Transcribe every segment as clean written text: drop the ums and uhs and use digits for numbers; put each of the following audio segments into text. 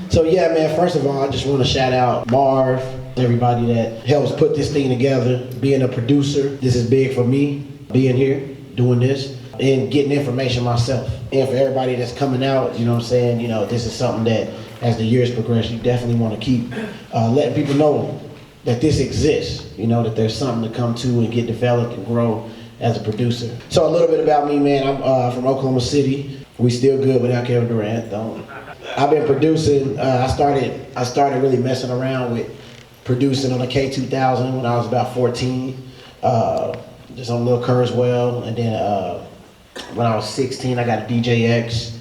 So yeah, man, first of all, I just want to shout out Marv, everybody that helps put this thing together, being a producer. This is big for me, being here, doing this, and getting information myself. And for everybody that's coming out, you know what I'm saying, this is something that as the years progress, you definitely want to keep letting people know that this exists, that there's something to come to and get developed and grow as a producer. So a little bit about me, man. I'm from Oklahoma City. We still good without Kevin Durant, though. I've been producing. I started really messing around with producing on the K2000 when I was about 14, just on Lil Kurzweil, and then when I was 16, I got a DJX.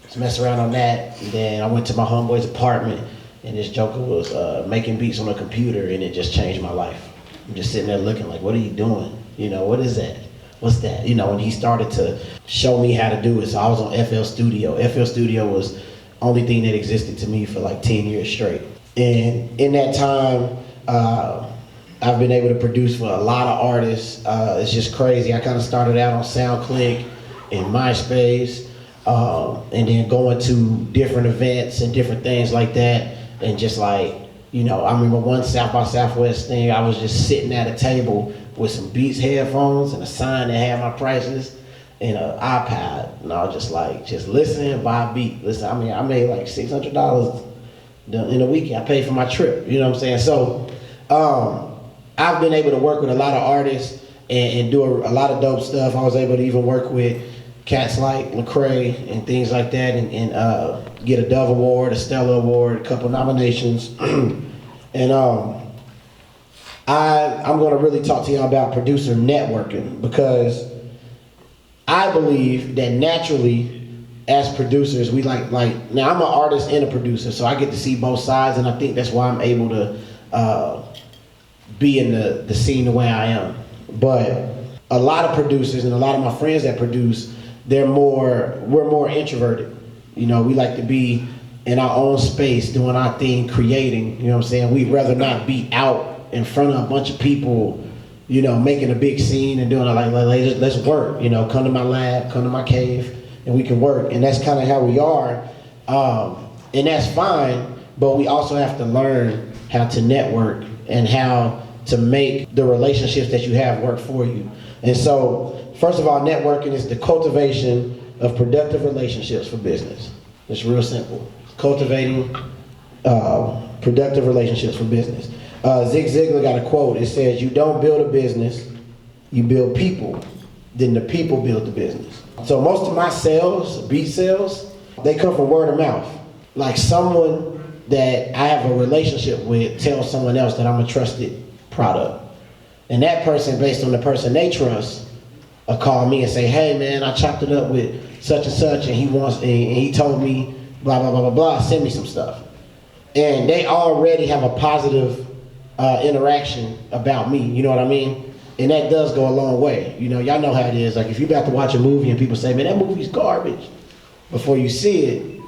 Just messed around on that, and then I went to my homeboy's apartment, and this joker was making beats on a computer, and it just changed my life. I'm just sitting there looking like, what are you doing? What is that? What's that? And he started to show me how to do it. So I was on FL Studio. FL Studio was the only thing that existed to me for like 10 years straight. And in that time, I've been able to produce for a lot of artists. It's just crazy. I kind of started out on SoundClick and MySpace, and then going to different events and different things like that. And just like, I remember one South by Southwest thing, I was just sitting at a table with some Beats headphones and a sign that had my prices and an iPad. And I was just like, just listen, buy a beat. Listen, I made like $600 in a weekend. I paid for my trip, you know what I'm saying? So I've been able to work with a lot of artists and do a lot of dope stuff. I was able to even work with cats like Lecrae and things like that, and get a Dove Award, a Stella Award, a couple nominations. And I'm going to really talk to y'all about producer networking, because I believe that naturally as producers, we like now I'm an artist and a producer, so I get to see both sides, and I think that's why I'm able to be in the scene the way I am. But a lot of producers and a lot of my friends that produce, we're more introverted. We like to be in our own space, doing our thing, creating, you know what I'm saying? We'd rather not be out in front of a bunch of people, making a big scene and doing it like let's work, come to my lab, come to my cave, and we can work. And that's kind of how we are. And that's fine, but we also have to learn how to network and how to make the relationships that you have work for you. And so, first of all, networking is the cultivation of productive relationships for business. It's real simple. Cultivating productive relationships for business. Zig Ziglar got a quote. It says, "You don't build a business, you build people. Then the people build the business." So most of my sales, beat sales, they come from word of mouth. Like someone that I have a relationship with tells someone else that I'm a trusted product. And that person, based on the person they trust, will call me and say, "Hey man, I chopped it up with such and such, and he told me blah, blah, blah, blah, blah, send me some stuff." And they already have a positive interaction about me, you know what I mean? And that does go a long way. Y'all know how it is. Like if you're about to watch a movie and people say, "Man, that movie's garbage," before you see it,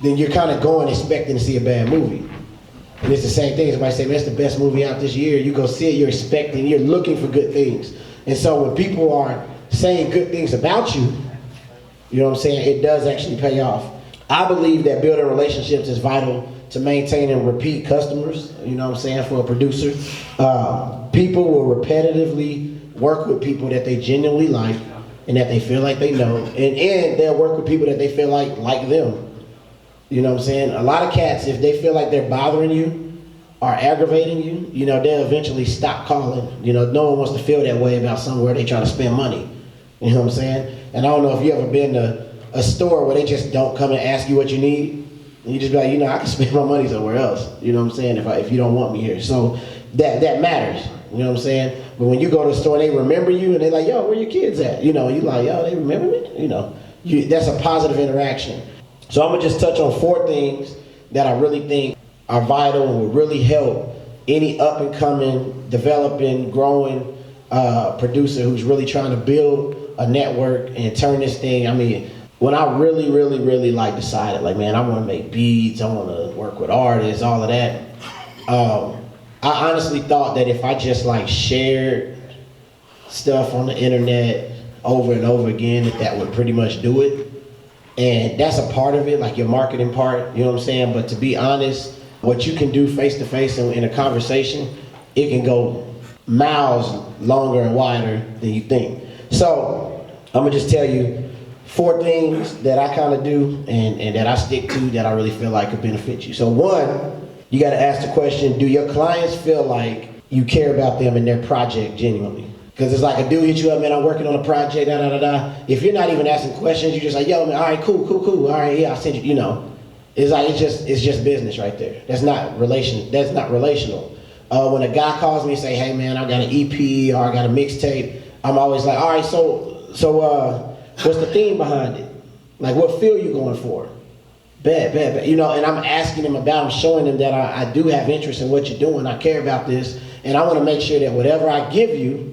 then you're kind of going expecting to see a bad movie. And it's the same thing. Somebody say, "Man, it's the best movie out this year." You go see it, you're expecting, you're looking for good things. And so when people are saying good things about you, you know what I'm saying, it does actually pay off. I believe that building relationships is vital to maintain and repeat customers, you know what I'm saying, for a producer. People will repetitively work with people that they genuinely like and that they feel like they know, and they'll work with people that they feel like them. You know what I'm saying? A lot of cats, if they feel like they're bothering you or aggravating you, they'll eventually stop calling. No one wants to feel that way about somewhere they try to spend money. You know what I'm saying? And I don't know if you ever been to a store where they just don't come and ask you what you need. And you just be like, I can spend my money somewhere else. You know what I'm saying? If you don't want me here. So that matters. You know what I'm saying? But when you go to the store, they remember you and they're like, "Yo, where your kids at?" You like, "Yo, they remember me?" That's a positive interaction. So I'm gonna just touch on 4 things that I really think are vital and will really help any up and coming, developing, growing producer who's really trying to build a network and turn this thing. When I really, really, really decided, man, I want to make beats, I want to work with artists, all of that. I honestly thought that if I just shared stuff on the internet over and over again, that would pretty much do it. And that's a part of it, like your marketing part, you know what I'm saying? But to be honest, what you can do face to face in a conversation, it can go miles longer and wider than you think. So I'm gonna just tell you 4 things that I kind of do and that I stick to that I really feel like could benefit you. So 1, you gotta ask the question, do your clients feel like you care about them and their project genuinely? Because it's like a dude hit you up, man, I'm working on a project, da da da da. If you're not even asking questions, you're just like, yo, man, all right, cool. All right, yeah, I'll send you, you know. It's like, it's just business right there. That's not relational. When a guy calls me and say, hey, man, I got an EP or I got a mixtape, I'm always like, all right, so what's the theme behind it? Like, what feel you going for? Bad. You know, and I'm asking them about, I'm showing them that I do have interest in what you're doing. I care about this. And I want to make sure that whatever I give you,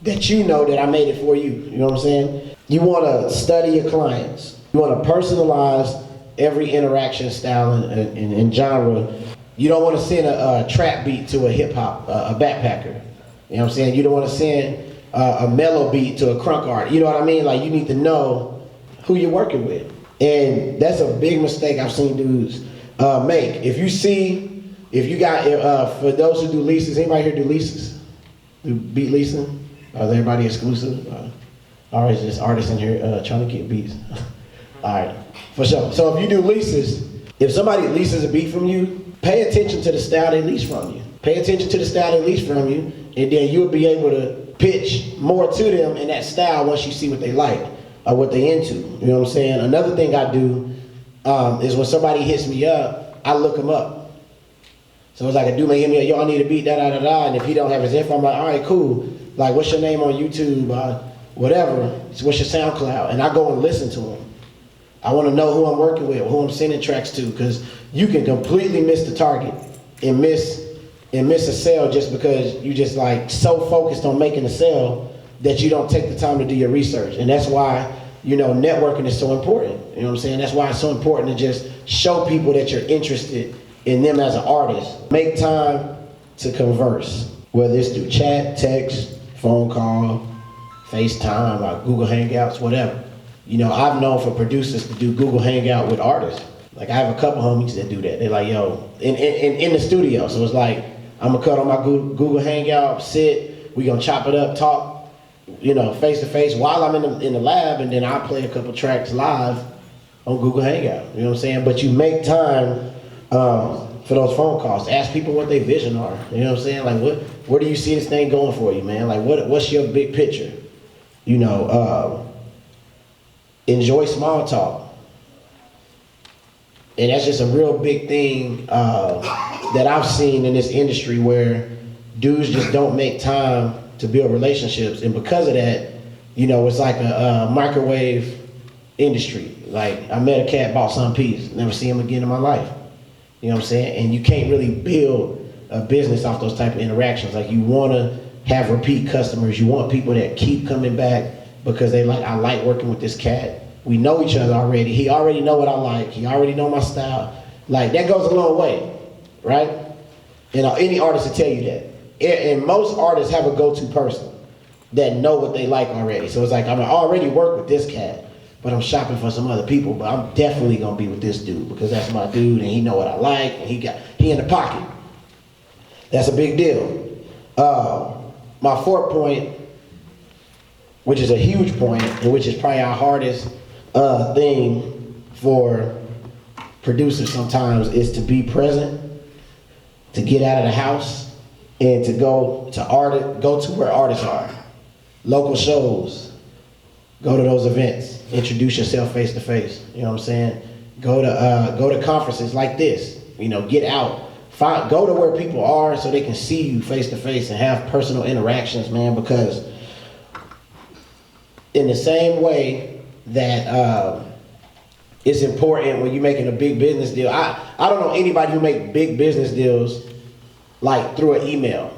that you know that I made it for you. You know what I'm saying? You want to study your clients. You want to personalize every interaction style and genre. You don't want to send a trap beat to a hip hop, a backpacker. You know what I'm saying? You don't want to send a mellow beat to a crunk art. You know what I mean? Like, you need to know who you're working with. And that's a big mistake I've seen dudes make. If you got, for those who do leases, anybody here do leases? Do beat leasing? Is everybody exclusive? Or is just artists in here trying to get beats? All right, for sure. So if you do leases, if somebody leases a beat from you, pay attention to the style they lease from you. Pay attention to the style they lease from you, and then you'll be able to pitch more to them in that style once you see what they like or what they into. You know what I'm saying? Another thing I do is when somebody hits me up, I look them up. So it's like a dude may hit me up, yo, I need a beat, da da da da, and if he don't have his info, I'm like, all right, cool. Like, what's your name on YouTube, whatever, what's your SoundCloud? And I go and listen to them. I want to know who I'm working with, who I'm sending tracks to, because you can completely miss the target and miss a sale just because you just like so focused on making a sale that you don't take the time to do your research. And that's why, you know, networking is so important. You know what I'm saying? That's why it's so important to just show people that you're interested in them as an artist. Make time to converse, whether it's through chat, text, phone call, FaceTime, like Google Hangouts, whatever. You know, I've known for producers to do Google Hangout with artists. Like, I have a couple homies that do that. They're like, yo, in the studio. So it's like, I'm gonna cut on my Google Hangout, sit, we gonna chop it up, talk, you know, face to face while I'm in the lab, and then I'll play a couple tracks live on Google Hangout. You know what I'm saying? But you make time for those phone calls. Ask people what their vision are. You know what I'm saying? Like, where do you see this thing going for you, man? Like, what's your big picture? You know, enjoy small talk. And that's just a real big thing that I've seen in this industry, where dudes just don't make time to build relationships. And because of that, you know, it's like a microwave industry. Like, I met a cat, bought some piece, never see him again in my life. You know what I'm saying? And you can't really build a business off those type of interactions. Like, you want to have repeat customers. You want people that keep coming back because they like, I like working with this cat. We know each other already. He already know what I like. He already know my style. Like, that goes a long way, right? And any artist will tell you that. And most artists have a go-to person that know what they like already. So it's like, I'm already work with this cat, but I'm shopping for some other people, but I'm definitely gonna be with this dude because that's my dude and he know what I like and he in the pocket. That's a big deal. My fourth point, which is a huge point, and which is probably our hardest thing for producers sometimes, is to be present, to get out of the house, and to go to where artists are. Local shows, go to those events, introduce yourself face to face. You know what I'm saying? Go to conferences like this. You know, get out, go to where people are so they can see you face to face and have personal interactions, man. Because in the same way that it's important when you're making a big business deal. I don't know anybody who make big business deals like through an email,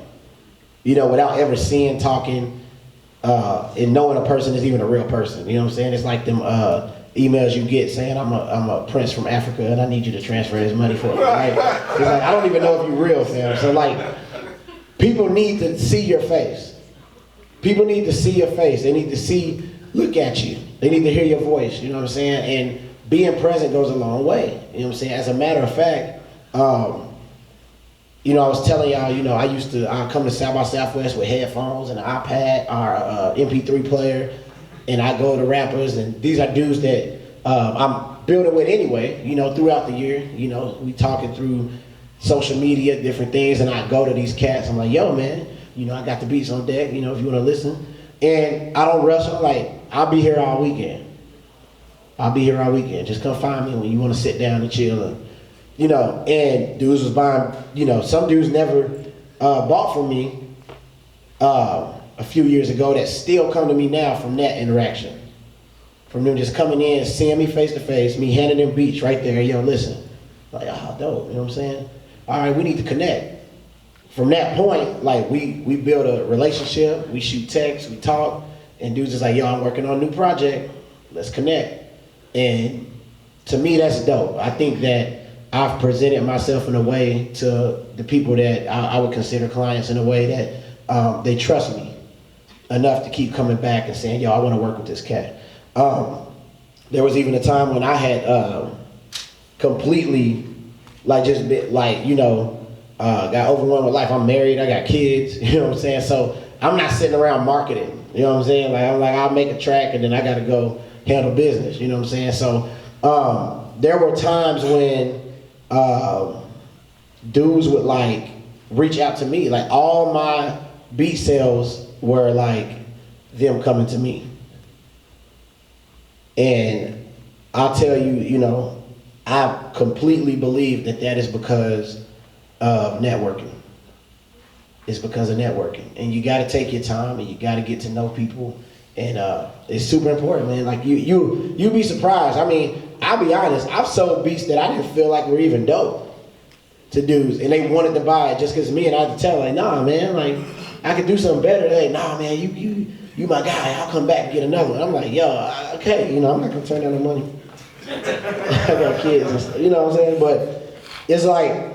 you know, without ever seeing, talking, and knowing a person is even a real person. You know what I'm saying? It's like them emails you get saying, I'm a prince from Africa and I need you to transfer this money for me. Right? It's like, I don't even know if you're real, fam. So like, people need to see your face. People need to see your face. They need to look at you. They need to hear your voice, you know what I'm saying? And being present goes a long way, you know what I'm saying? As a matter of fact, you know, I was telling y'all, you know, I come to South by Southwest with headphones and an iPad or MP3 player, and I go to rappers, and these are dudes that I'm building with anyway, you know, throughout the year. You know, we talking through social media, different things, and I go to these cats. I'm like, yo, man, you know, I got the beats on deck, you know, if you want to listen. And I don't rush. I'm like, I'll be here all weekend. I'll be here all weekend. Just come find me when you want to sit down and chill. And, you know, and dudes was buying, you know, some dudes never bought from me a few years ago that still come to me now from that interaction. From them just coming in, seeing me face to face, me handing them beats right there, yo, listen. Like, oh, dope, you know what I'm saying? All right, we need to connect. From that point, like, we build a relationship, we shoot texts, we talk, and dudes is like, yo, I'm working on a new project, let's connect. And to me, that's dope. I think that I've presented myself in a way to the people that I would consider clients in a way that they trust me enough to keep coming back and saying, yo, I want to work with this cat. There was even a time when I had completely, like, just been, like, you know, got overwhelmed with life. I'm married, I got kids, you know what I'm saying? So I'm not sitting around marketing, you know what I'm saying? Like, I'm like, I'll make a track and then I got to go handle business, you know what I'm saying? So there were times when dudes would, like, reach out to me. Like, all my beat sales were, like, them coming to me. And I'll tell you, you know, I completely believe that that is because of networking. It's because of networking. And you got to take your time and you got to get to know people. And it's super important, man. Like, you be surprised. I mean, I'll be honest, I've sold beats that I didn't feel like were even dope to dudes, and they wanted to buy it just because of me, and I had to tell them, like, nah, man, like, I could do something better. They're like, nah, man, you my guy, I'll come back and get another one. I'm like, yo, okay, you know, I'm not gonna turn down the money. I got kids and stuff, you know what I'm saying? But it's like,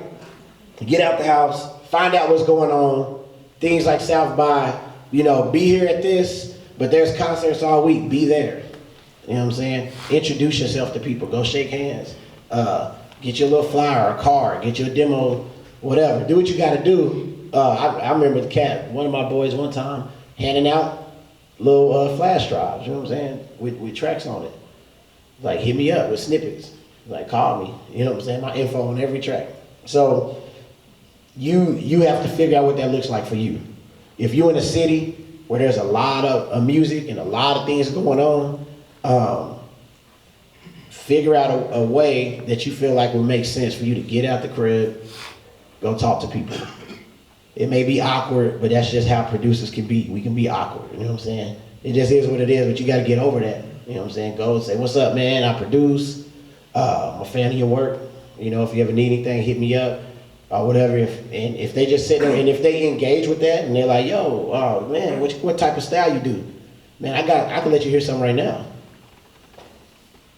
get out the house, find out what's going on, things like South by, you know, be here at this, but there's concerts all week, be there. You know what I'm saying? Introduce yourself to people, go shake hands, get you a little flyer, a card, get you a demo, whatever. Do what you gotta do. I remember the cat, one of my boys one time, handing out little flash drives, you know what I'm saying, with tracks on it. Like, hit me up with snippets. Like, call me, you know what I'm saying? My info on every track. So you have to figure out what that looks like for you. If you're in a city where there's a lot of music and a lot of things going on, figure out a way that you feel like will make sense for you to get out the crib, go talk to people. It may be awkward, but that's just how producers can be. We can be awkward, you know what I'm saying? It just is what it is, but you gotta get over that. You know what I'm saying? Go and say, what's up, man? I produce. I'm a fan of your work. You know, if you ever need anything, hit me up. Or whatever. If they just sit there and if they engage with that and they're like, yo, man, what type of style you do? Man, I can let you hear something right now.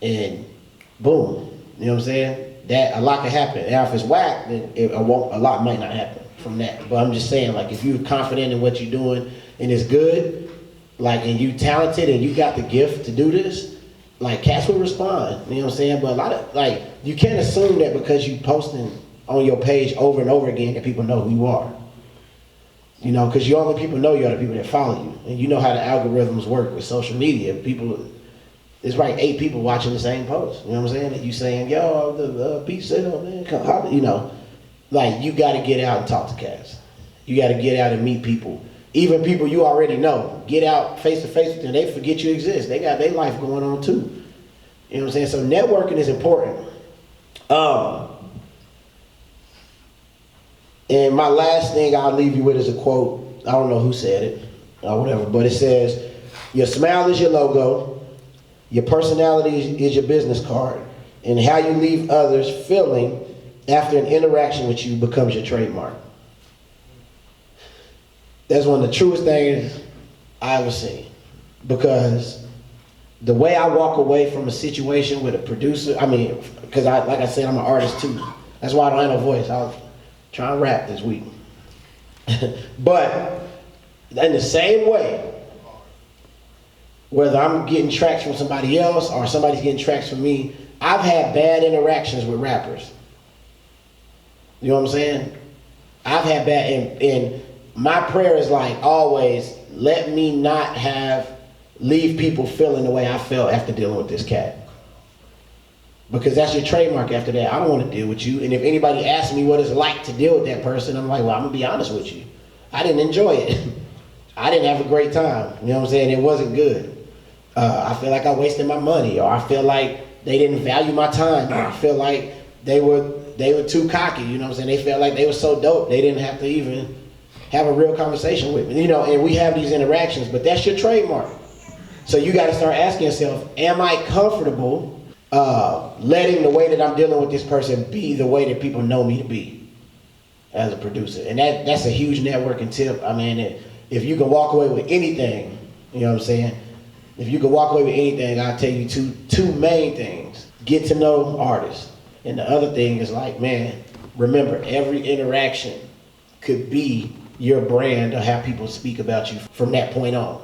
And boom, you know what I'm saying? That a lot can happen. Now if it's whack, then a lot might not happen from that. But I'm just saying, like, if you're confident in what you're doing and it's good, like, and you talented and you got the gift to do this, like, cats will respond. You know what I'm saying? But a lot of, like, you can't assume that because you posting on your page over and over again that people know who you are. You know, because the only people know you are the people that follow you. And you know how the algorithms work with social media. People, it's like 8 people watching the same post. You know what I'm saying? That you saying, yo, the beat sale, man, come on. You know, like, you got to get out and talk to cats. You got to get out and meet people. Even people you already know. Get out face to face with them. They forget you exist. They got their life going on too. You know what I'm saying? So networking is important. And my last thing I'll leave you with is a quote. I don't know who said it or whatever, but it says, your smile is your logo, your personality is your business card, and how you leave others feeling after an interaction with you becomes your trademark. That's one of the truest things I ever seen, because the way I walk away from a situation with a producer, I mean, because like I said, I'm an artist too. That's why I don't have no voice. I was trying to rap this week. But in the same way, whether I'm getting tracks from somebody else or somebody's getting tracks from me, I've had bad interactions with rappers. You know what I'm saying? I've had bad, and my prayer is like always, let me not leave people feeling the way I felt after dealing with this cat. Because that's your trademark after that. I don't want to deal with you. And if anybody asks me what it's like to deal with that person, I'm like, well, I'm going to be honest with you. I didn't enjoy it. I didn't have a great time. You know what I'm saying? It wasn't good. I feel like I wasted my money, or I feel like they didn't value my time, or I feel like they were too cocky. You know what I'm saying? They felt like they were so dope, they didn't have to even have a real conversation with me. You know, and we have these interactions, but that's your trademark. So you got to start asking yourself, am I comfortable letting the way that I'm dealing with this person be the way that people know me to be as a producer? And that's a huge networking tip. I mean, if you can walk away with anything, you know what I'm saying? If you can walk away with anything, I'll tell you two main things. Get to know artists. And the other thing is like, man, remember, every interaction could be your brand or how people speak about you from that point on.